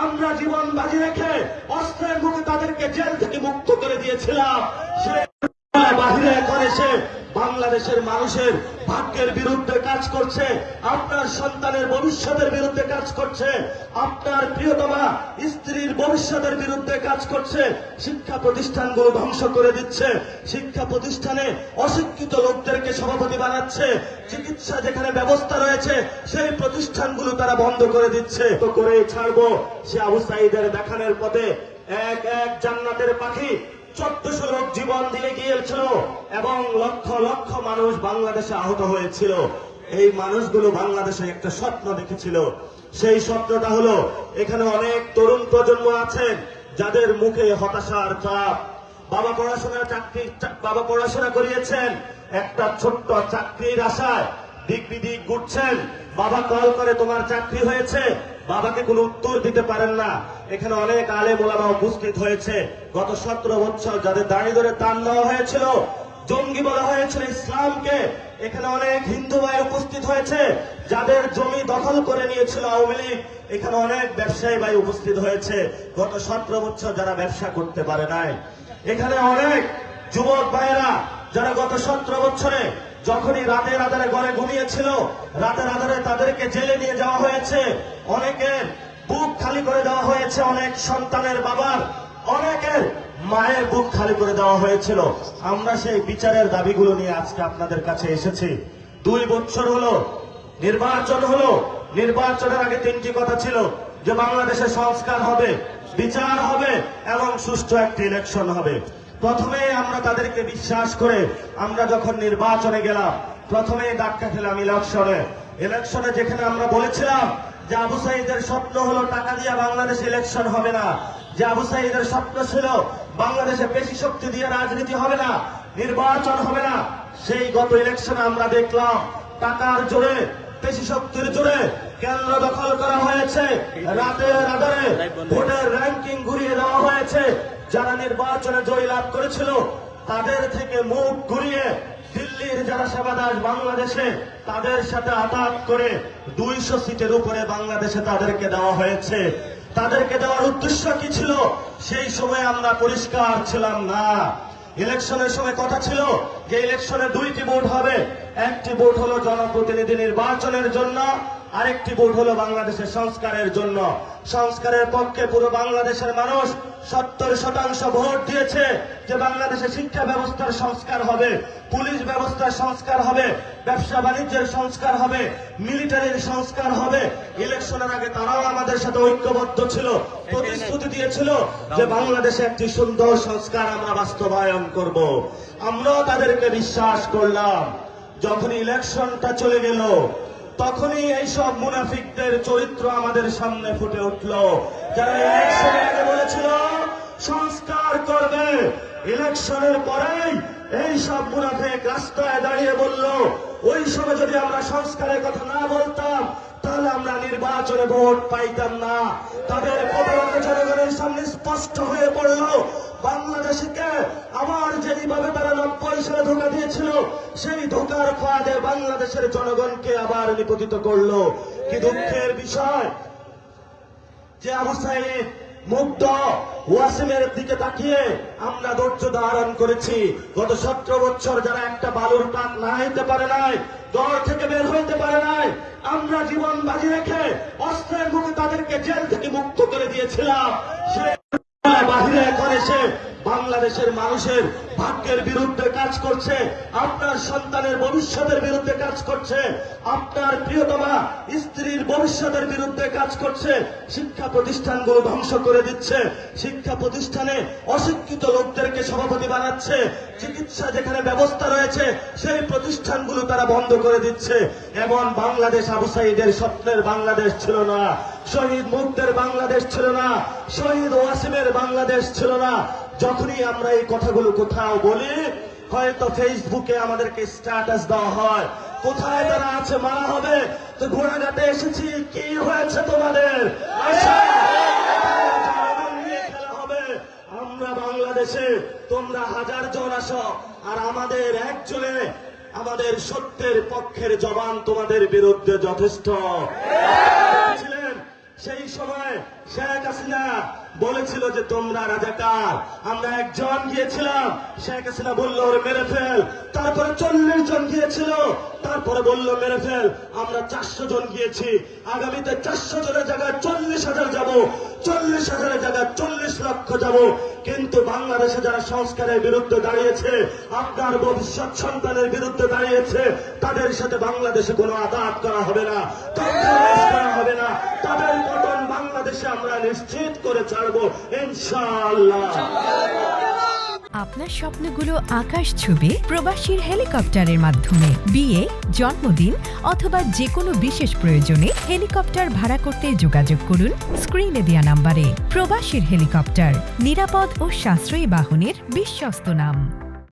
আমরা জীবন বাজি রেখে অস্ত্রের মুখে তাদেরকে জেল থেকে মুক্ত করে দিয়েছিলাম। সে বাহিরে এখন এসে বাংলাদেশের মানুষের ভাগ্যের বিরুদ্ধে কাজ করছে, আপনার সন্তানের ভবিষ্যতের বিরুদ্ধে কাজ করছে, আপনার প্রিয়তমা স্ত্রীর ভবিষ্যতের বিরুদ্ধে কাজ করছে, শিক্ষা প্রতিষ্ঠানগুলো ধ্বংস করে দিচ্ছে, শিক্ষা প্রতিষ্ঠানে অশিক্ষিত লোকদেরকে সভাপতি বানাচ্ছে, চিকিৎসা যেখানে ব্যবস্থা রয়েছে সেই প্রতিষ্ঠানগুলো তারা বন্ধ করে দিচ্ছে। তো করে ছাড়বো সে আবু সাঈদের দেখানোর পথে এক এক জান্নাতের পাখি 1400 লোক জীবন দিয়ে গিয়েছিল এবং লক্ষ লক্ষ মানুষ বাংলাদেশে আহত হয়েছিল। এই মানুষগুলো বাংলাদেশে একটা স্বপ্ন দেখেছিল। সেই স্বপ্নটা হলো এখানে অনেক তরুণ প্রজন্ম আছেন যাদের মুখে হতাশার চাপ। বাবা পড়াশোনা করিয়েছেন, একটা ছোট্ট চাকরির আশায় দিক বিদিক ঘুরছেন। বাবা কল করে তোমার চাকরি হয়েছে, বাবাকে কোনো উত্তর দিতে পারেন না। এখানে অনেক আলেম ওলামা উপস্থিত হয়েছে। গত 17 বছর যাদের দাঁড়িয়ে ধরে টান দেওয়া হয়েছিল, জঙ্গি বলা হয়েছিল ইসলামকে, এখানে অনেক হিন্দু ভাই উপস্থিত হয়েছে যাদের জমি দখল করে নিয়েছিল আওয়ামী লীগ। এখানে অনেক ব্যবসায়ী ভাই উপস্থিত হয়েছে গত 17 বছর যারা ব্যবসা করতে পারে নাই। এখানে অনেক যুবক ভাইয়েরা যারা গত 17 বছরে যখনই রাতের আধারে ঘরে ঘুমিয়েছিল, রাতের আধারে তাদেরকে জেলে নিয়ে যাওয়া হয়েছে, অনেকের বুক খালি করে দেওয়া হয়েছে, অনেক সন্তানের বাবার, অনেকের মায়ের বুক খালি করে দেওয়া হয়েছিল। আমরা সেই বিচারের দাবিগুলো নিয়ে আজকে আপনাদের কাছে এসেছি। 2 বছর হলো নির্বাচন হলো, নির্বাচনের আগে 3টি কথা ছিল যে বাংলাদেশে সংস্কার হবে, বিচার হবে এবং সুষ্ঠু একটি ইলেকশন হবে। প্রথমে আমরা তাদেরকে বিশ্বাস করে আমরা যখন নির্বাচনে গেলাম, প্রথমে ধাক্কা খেলাম ইলেকশনে যেখানে আমরা বলেছিলাম যে আবু সাঈদের স্বপ্ন হলো টাকা দিয়ে বাংলাদেশে ইলেকশন হবে না, যে আবু সাঈদের স্বপ্ন ছিল বাংলাদেশে পেশি শক্তি দিয়ে রাজনীতি হবে না, নির্বাচন হবে না। সেই গত ইলেকশনে আমরা দেখলাম টাকার জোরে, পেশি শক্তির জোরে কেন্দ্র দখল করা হয়েছে, রাতের আধারে ভোটের র্যাঙ্কিং ঘুরিয়ে দেওয়া হয়েছে। যারা নির্বাচনে জয় লাভ করেছিল তাদের থেকে মুখ ঘুরিয়ে দিল্লির যারা সেবাদাস বাংলাদেশে তাদের সাথে আঘাত করে 200 সিটের উপরে বাংলাদেশে তাদেরকে দেওয়া হয়েছে। তাদেরকে দেওয়ার উদ্দেশ্য কি ছিল সেই সময় আমরা পরিষ্কার ছিলাম না। ইলেকশনের সময় কথা ছিল যে ইলেকশনে 2টি ভোট হবে, একটি ভোট হলো জনপ্রতিনিধি নির্বাচনের জন্য, আরেকটি ভোট হলো বাংলাদেশের সংস্কারের জন্য। সংস্কারের পক্ষে পুরো বাংলাদেশের মানুষ 70% ভোট দিয়েছে যে বাংলাদেশে শিক্ষা ব্যবস্থার সংস্কার হবে, পুলিশ ব্যবস্থার সংস্কার হবে, ব্যবসা বাণিজ্যের সংস্কার হবে, মিলিটারির সংস্কার হবে। ইলেকশনের আগে তারাও আমাদের সাথে ঐক্যবদ্ধ ছিল, প্রতিশ্রুতি দিয়েছিল যে বাংলাদেশে একটি সুন্দর সংস্কার আমরা বাস্তবায়ন করব। আমরাও তাদেরকে বিশ্বাস করলাম। যখন ইলেকশনটা চলে গেল তখনই এইসব মুনাফিকদের চরিত্র আমাদের সামনে ফুটে উঠল। যারা ইলেকশনের আগে বলেছিল সংস্কার করবে, ইলেকশনের পরেই এই সব মুনাফিক রাস্তায় দাঁড়িয়ে বলল ওই সময় যদি আমরা সংস্কারের কথা না বলতাম তাহলে আমরা নির্বাচনে ভোট পাইতাম না। তাদের প্রবণতা জনগণের সামনে স্পষ্ট হয়ে পড়ল। বাংলাদেশকে আবার যেভাবে তারা 90 সালে ধোঁকা দিয়েছিল সেই ধোঁকার ফাঁদে বাংলাদেশের জনগণকে আবার নিপতিত করলো। কি দুঃখের বিষয় যে আবু সাঈদ, মুগ্ধ, ওয়াসিমের দিকে তাকিয়ে আমরা ধৈর্য ধারণ করেছি। গত 17 বছর যারা একটা বালুর টাক নাড়াইতে পারে নাই, দল থেকে বের হইতে পারে নাই, আমরা জীবন বাজি রেখে অস্ত্রের মুখে তাদেরকে জেল থেকে মুক্ত করে দিয়েছিলাম। সে বাহিরে এখন এসে বাংলাদেশের মানুষের ভাগ্যের বিরুদ্ধে কাজ করছে, আপনার সন্তানের ভবিষ্যতের বিরুদ্ধে কাজ করছে, আপনার প্রিয়তমা স্ত্রীর ভবিষ্যতের বিরুদ্ধে কাজ করছে, শিক্ষা প্রতিষ্ঠানগুলো ধ্বংস করে দিচ্ছে, শিক্ষা প্রতিষ্ঠানে অশিক্ষিত লোকদেরকে সভাপতি বানাচ্ছে, চিকিৎসা যেখানে ব্যবস্থা রয়েছে সেই প্রতিষ্ঠানগুলো তারা বন্ধ করে দিচ্ছে। এমন বাংলাদেশ আবু সাঈদের স্বপ্নের বাংলাদেশ ছিল না, শহীদ মুগ্ধের বাংলাদেশ ছিল না, শহীদ ওয়াসিমের বাংলাদেশ ছিল না। যখনই আমরা এই কথাগুলো কোথাও বলি, হয়তো ফেসবুকে আমাদেরকে স্ট্যাটাস দেওয়া হয়, কোথায় তারা আছে মারা হবে, তো ঘোড়াঘাটে এসেছি, কি হয়েছে তোমাদের, খেলা হবে। আমরা বাংলাদেশে, তোমরা 1000 জন আসো আর আমাদের একজনে আমাদের সত্যের পক্ষের জবান তোমাদের বিরুদ্ধে যথেষ্ট। সেই সময় শেখ হাসিনা বলেছিল যে তোমরা রাজাকার, আমরা একজন গিয়েছিলাম, শেখ হাসিনা বলল ওরে মেরে ফেল, তারপরে 40 জন গিয়েছিল, তারপরে বলল মেরে ফেল, আমরা 400 জন গিয়েছি, আগামীতে 400 জনের জায়গায় 40,000 যাব, 40,000-এর জায়গায় 40 লক্ষ যাব। কিন্তু বাংলাদেশে যারা সংস্কারের বিরুদ্ধে দাঁড়িয়েছে, আপনার ভবিষ্যৎ সন্তানের বিরুদ্ধে দাঁড়িয়েছে, তাদের সাথে বাংলাদেশে কোনো আঘাত করা হবে না, কম্প্রোমাইজ করা হবে না, তাদের পতন বাংলাদেশে আমরা নিশ্চিত করে ছাড়বো ইনশাআল্লাহ। আপনার স্বপ্নগুলো আকাশ ছুবে প্রবাসীর হেলিকপ্টারের মাধ্যমে। বিয়ে, জন্মদিন অথবা যে কোনো বিশেষ প্রয়োজনে হেলিকপ্টার ভাড়া করতে যোগাযোগ করুন স্ক্রিনে দেয়া নাম্বারে। প্রবাসীর হেলিকপ্টার, নিরাপদ ও সাশ্রয়ী বাহনের বিশ্বস্ত নাম।